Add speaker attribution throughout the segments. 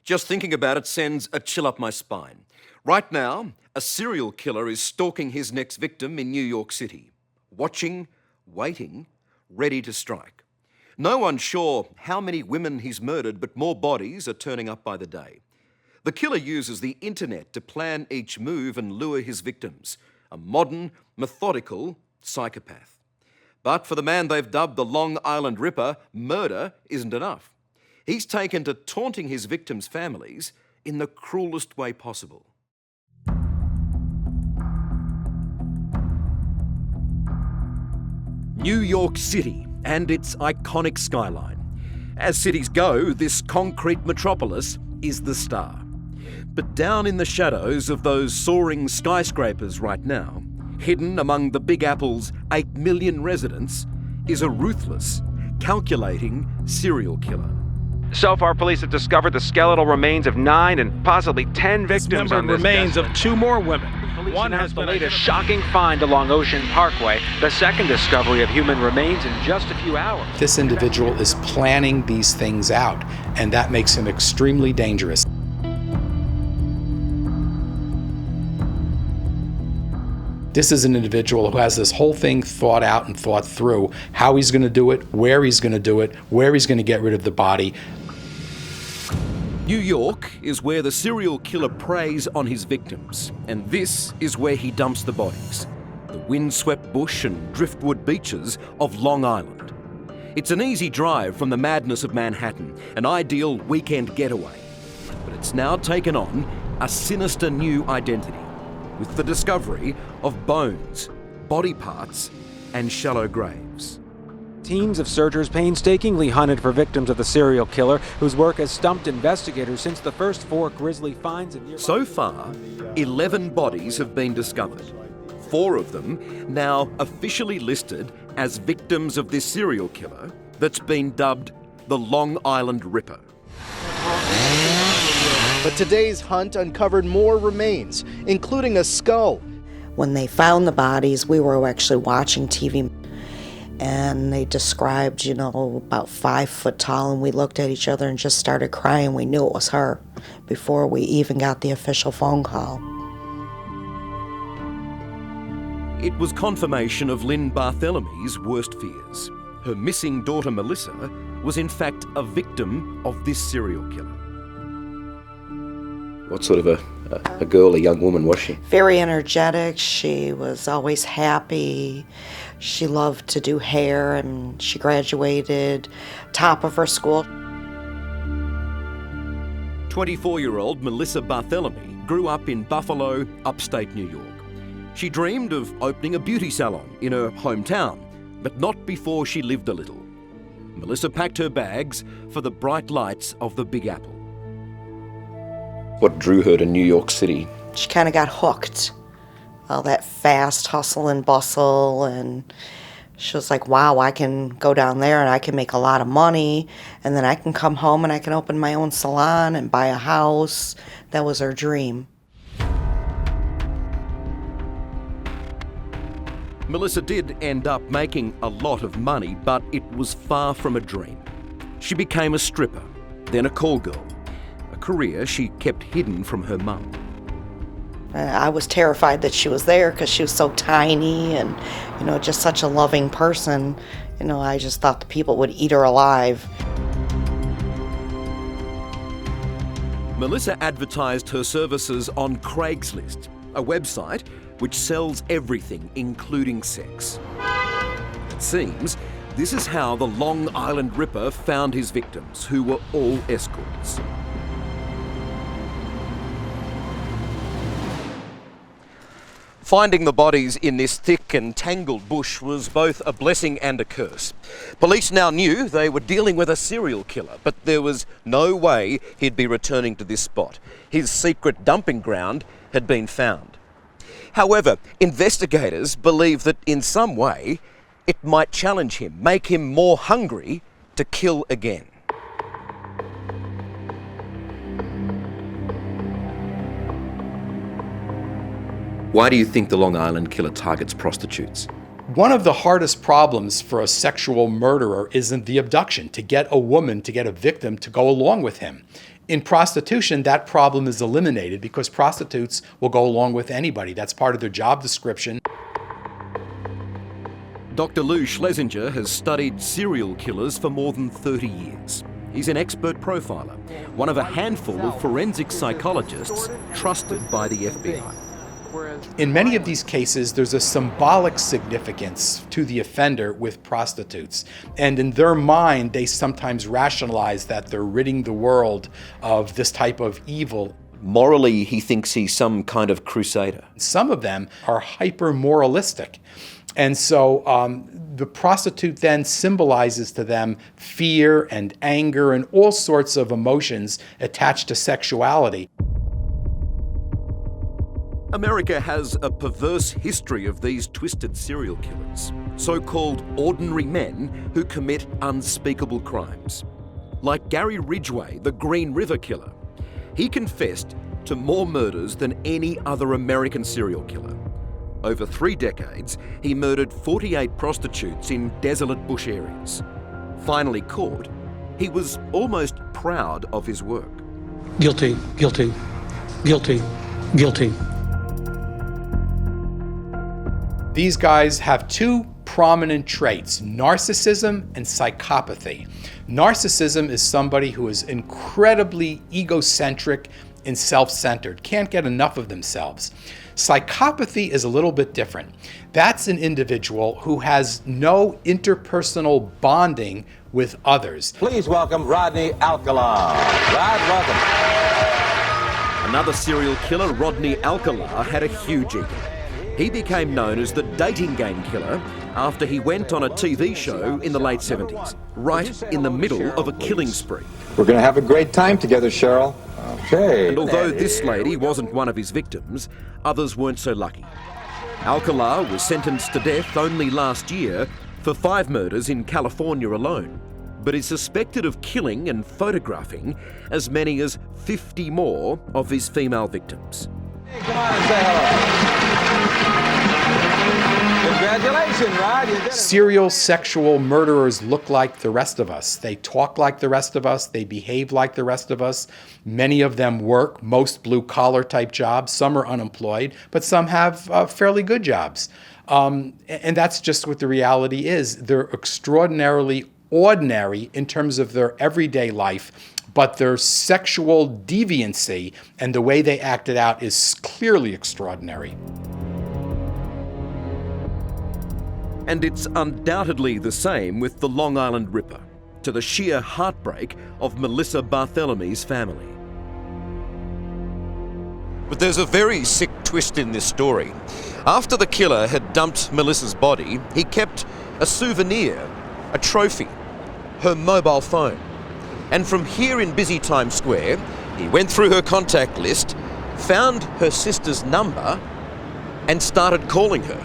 Speaker 1: Just thinking about it sends a chill up my spine. Right now, a serial killer is stalking his next victim in New York City. Watching, waiting, ready to strike. No one's sure how many women he's murdered, but more bodies are turning up by the day. The killer uses the internet to plan each move and lure his victims. A modern, methodical psychopath. But for the man they've dubbed the Long Island Ripper, murder isn't enough. He's taken to taunting his victims' families in the cruellest way possible. New York City and its iconic skyline. As cities go, this concrete metropolis is the star. But down in the shadows of those soaring skyscrapers right now, hidden among the Big Apple's 8 million residents, is a ruthless, calculating serial killer.
Speaker 2: So far, police have discovered the skeletal remains of 9 and possibly 10 victims on this
Speaker 3: remains of 2 more women.
Speaker 2: One has the latest shocking find along Ocean Parkway, the second discovery of human remains in just a few hours.
Speaker 4: This individual is planning these things out, and that makes him extremely dangerous. This is an individual who has this whole thing thought out and thought through, how he's going to do it, where he's going to do it, where he's going to get rid of the body.
Speaker 1: New York is where the serial killer preys on his victims, and this is where he dumps the bodies. The windswept bush and driftwood beaches of Long Island. It's an easy drive from the madness of Manhattan, an ideal weekend getaway. But it's now taken on a sinister new identity, with the discovery of bones, body parts, and shallow graves.
Speaker 2: Teams of searchers painstakingly hunted for victims of the serial killer, whose work has stumped investigators since the first 4 grisly finds in nearby.
Speaker 1: So far, 11 bodies have been discovered. 4 of them now officially listed as victims of this serial killer that's been dubbed the Long Island Ripper.
Speaker 5: But today's hunt uncovered more remains, including a skull.
Speaker 6: When they found the bodies, we were actually watching TV, and they described, about 5 foot tall, and we looked at each other and just started crying. We knew it was her before we even got the official phone call.
Speaker 1: It was confirmation of Lynn Barthellemy's worst fears. Her missing daughter Melissa was in fact a victim of this serial killer.
Speaker 7: What sort of a girl, a young woman was she?
Speaker 6: Very energetic. She was always happy. She loved to do hair, and she graduated top of her school.
Speaker 1: 24-year-old Melissa Barthelemy grew up in Buffalo, upstate New York. She dreamed of opening a beauty salon in her hometown, but not before she lived a little. Melissa packed her bags for the bright lights of the Big Apple.
Speaker 7: What drew her to New York City?
Speaker 6: She kind of got hooked. All that fast hustle and bustle, and she was like, wow, I can go down there and I can make a lot of money, and then I can come home and I can open my own salon and buy a house. That was her dream.
Speaker 1: Melissa did end up making a lot of money, but it was far from a dream. She became a stripper, then a call girl, a career she kept hidden from her mum.
Speaker 6: I was terrified that she was there because she was so tiny and, just such a loving person. I just thought the people would eat her alive.
Speaker 1: Melissa advertised her services on Craigslist, a website which sells everything, including sex. It seems this is how the Long Island Ripper found his victims, who were all escorts. Finding the bodies in this thick and tangled bush was both a blessing and a curse. Police now knew they were dealing with a serial killer, but there was no way he'd be returning to this spot. His secret dumping ground had been found. However, investigators believe that in some way it might challenge him, make him more hungry to kill again. Why do you think the Long Island killer targets prostitutes?
Speaker 4: One of the hardest problems for a sexual murderer isn't the abduction, to get a woman, to get a victim to go along with him. In prostitution, that problem is eliminated because prostitutes will go along with anybody. That's part of their job description.
Speaker 1: Dr. Lou Schlesinger has studied serial killers for more than 30 years. He's an expert profiler, one of a handful of forensic psychologists trusted by the FBI.
Speaker 4: In many of these cases, there's a symbolic significance to the offender with prostitutes. And in their mind, they sometimes rationalize that they're ridding the world of this type of evil.
Speaker 7: Morally, he thinks he's some kind of crusader.
Speaker 4: Some of them are hyper-moralistic. And so the prostitute then symbolizes to them fear and anger and all sorts of emotions attached to sexuality.
Speaker 1: America has a perverse history of these twisted serial killers, so-called ordinary men who commit unspeakable crimes. Like Gary Ridgway, the Green River Killer. He confessed to more murders than any other American serial killer. Over 3 decades, he murdered 48 prostitutes in desolate bush areas. Finally caught, he was almost proud of his work.
Speaker 3: Guilty, guilty, guilty, guilty.
Speaker 4: These guys have 2 prominent traits, narcissism and psychopathy. Narcissism is somebody who is incredibly egocentric and self-centered, can't get enough of themselves. Psychopathy is a little bit different. That's an individual who has no interpersonal bonding with others.
Speaker 8: Please welcome Rodney Alcala. Rod, welcome.
Speaker 1: Another serial killer, Rodney Alcala, had a huge ego. He became known as the dating game killer after he went on a TV show in the late 70s, right in the middle of a killing spree.
Speaker 8: We're going to have a great time together, Cheryl. Okay.
Speaker 1: And although this lady wasn't one of his victims, others weren't so lucky. Alcala was sentenced to death only last year for 5 murders in California alone, but is suspected of killing and photographing as many as 50 more of his female victims.
Speaker 8: Hey, come on and say hello. Congratulations, Rod. You did it.
Speaker 4: Serial sexual murderers look like the rest of us. They talk like the rest of us. They behave like the rest of us. Many of them work, most blue-collar type jobs. Some are unemployed, but some have fairly good jobs. And that's just what the reality is. They're extraordinarily ordinary in terms of their everyday life, but their sexual deviancy and the way they act it out is clearly extraordinary.
Speaker 1: And it's undoubtedly the same with the Long Island Ripper, to the sheer heartbreak of Melissa Barthelemy's family. But there's a very sick twist in this story. After the killer had dumped Melissa's body, he kept a souvenir, a trophy, her mobile phone. And from here in busy Times Square, he went through her contact list, found her sister's number, and started calling her.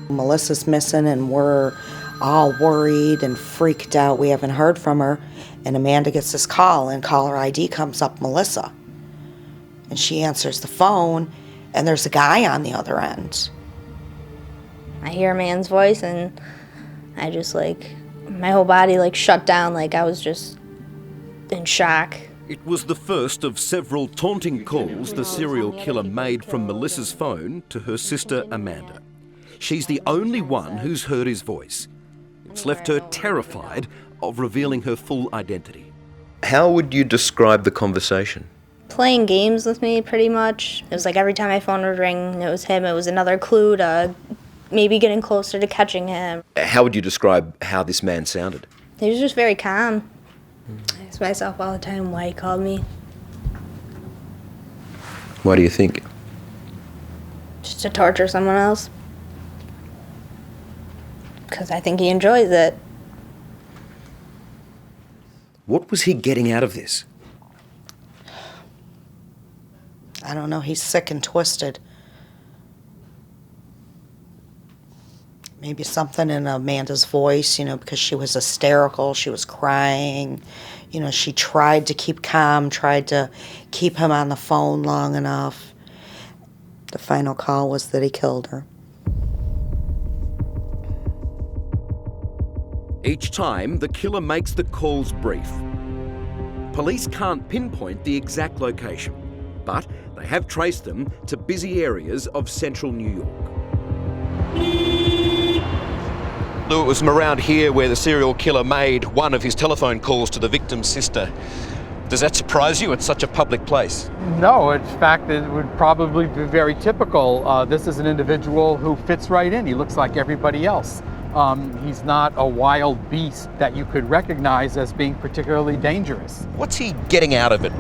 Speaker 6: Melissa's missing and we're all worried and freaked out. We haven't heard from her. And Amanda gets this call and caller ID comes up Melissa. And she answers the phone and there's a guy on the other end.
Speaker 9: I hear a man's voice and I just my whole body shut down, I was just in shock.
Speaker 1: It was the first of several taunting calls the serial killer made from Melissa's phone to her sister Amanda. She's the only one who's heard his voice. It's left her terrified of revealing her full identity.
Speaker 7: How would you describe the conversation?
Speaker 9: Playing games with me, pretty much. It was every time my phone would ring, it was him. It was another clue to maybe getting closer to catching him.
Speaker 7: How would you describe how this man sounded?
Speaker 9: He was just very calm. I ask myself all the time why he called me.
Speaker 7: Why do you think?
Speaker 9: Just to torture someone else. Because I think he enjoys it.
Speaker 7: What was he getting out of this?
Speaker 6: I don't know, he's sick and twisted. Maybe something in Amanda's voice, because she was hysterical, she was crying. She tried to keep calm, tried to keep him on the phone long enough. The final call was that he killed her.
Speaker 1: Each time, the killer makes the calls brief. Police can't pinpoint the exact location, but they have traced them to busy areas of central New York. Lou, it was from around here where the serial killer made one of his telephone calls to the victim's sister. Does that surprise you at such a public place?
Speaker 10: No, in fact, it would probably be very typical. This is an individual who fits right in. He looks like everybody else. He's not a wild beast that you could recognize as being particularly dangerous.
Speaker 1: What's he getting out of it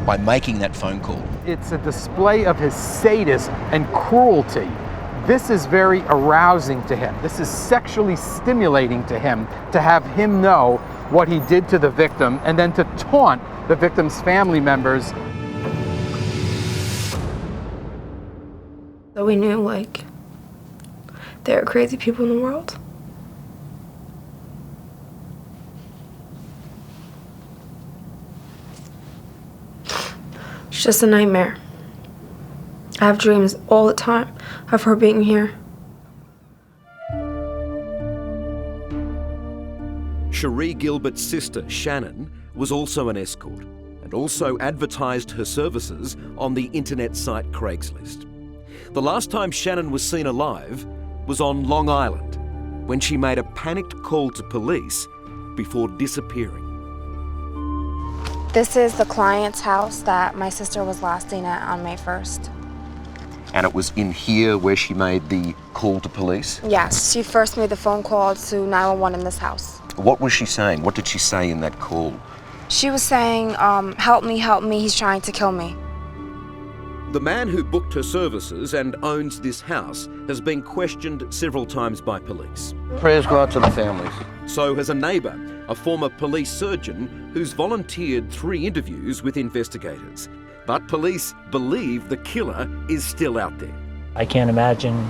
Speaker 1: by making that phone call?
Speaker 10: It's a display of his sadism and cruelty. This is very arousing to him. This is sexually stimulating to him, to have him know what he did to the victim and then to taunt the victim's family members.
Speaker 11: So we knew, like, there are crazy people in the world. It's just a nightmare. I have dreams all the time of her being here.
Speaker 1: Cherie Gilbert's sister, Shannon, was also an escort and also advertised her services on the internet site Craigslist. The last time Shannon was seen alive was on Long Island, when she made a panicked call to police before disappearing.
Speaker 12: This is the client's house that my sister was last seen at on May 1st.
Speaker 1: And it was in here where she made the call to police?
Speaker 12: Yes, she first made the phone call to 911 in this house.
Speaker 1: What was she saying? What did she say in that call?
Speaker 12: She was saying, help me, he's trying to kill me.
Speaker 1: The man who booked her services and owns this house has been questioned several times by police.
Speaker 13: Prayers go out to the families.
Speaker 1: So has a neighbour, a former police surgeon who's volunteered 3 interviews with investigators. But police believe the killer is still out there.
Speaker 14: I can't imagine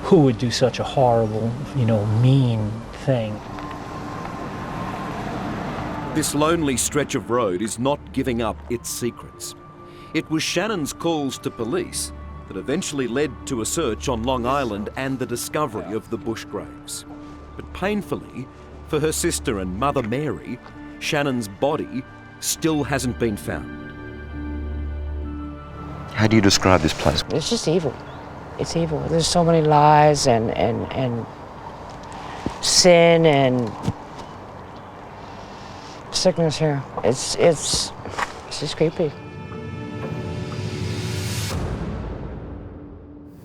Speaker 14: who would do such a horrible, mean thing.
Speaker 1: This lonely stretch of road is not giving up its secrets. It was Shannon's calls to police that eventually led to a search on Long Island and the discovery of the Bush graves. But painfully, for her sister and mother Mary, Shannon's body still hasn't been found. How do you describe this place?
Speaker 15: It's just evil. It's evil. There's so many lies and sin and sickness here. It's just creepy.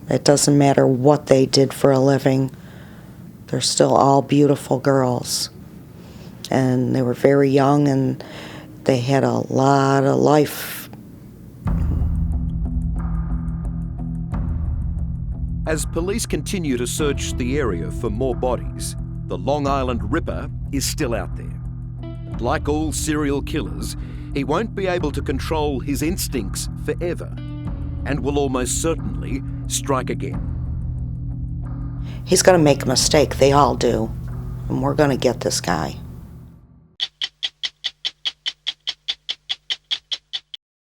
Speaker 6: It doesn't matter what they did for a living. They're still all beautiful girls. And they were very young and they had a lot of life.
Speaker 1: As police continue to search the area for more bodies, the Long Island Ripper is still out there. And like all serial killers, he won't be able to control his instincts forever and will almost certainly strike again.
Speaker 6: He's going to make a mistake. They all do. And we're going to get this guy.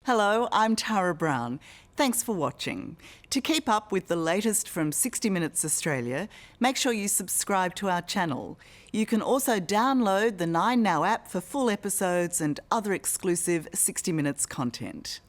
Speaker 16: Hello, I'm Tara Brown. Thanks for watching. To keep up with the latest from 60 Minutes Australia, make sure you subscribe to our channel. You can also download the 9Now app for full episodes and other exclusive 60 Minutes content.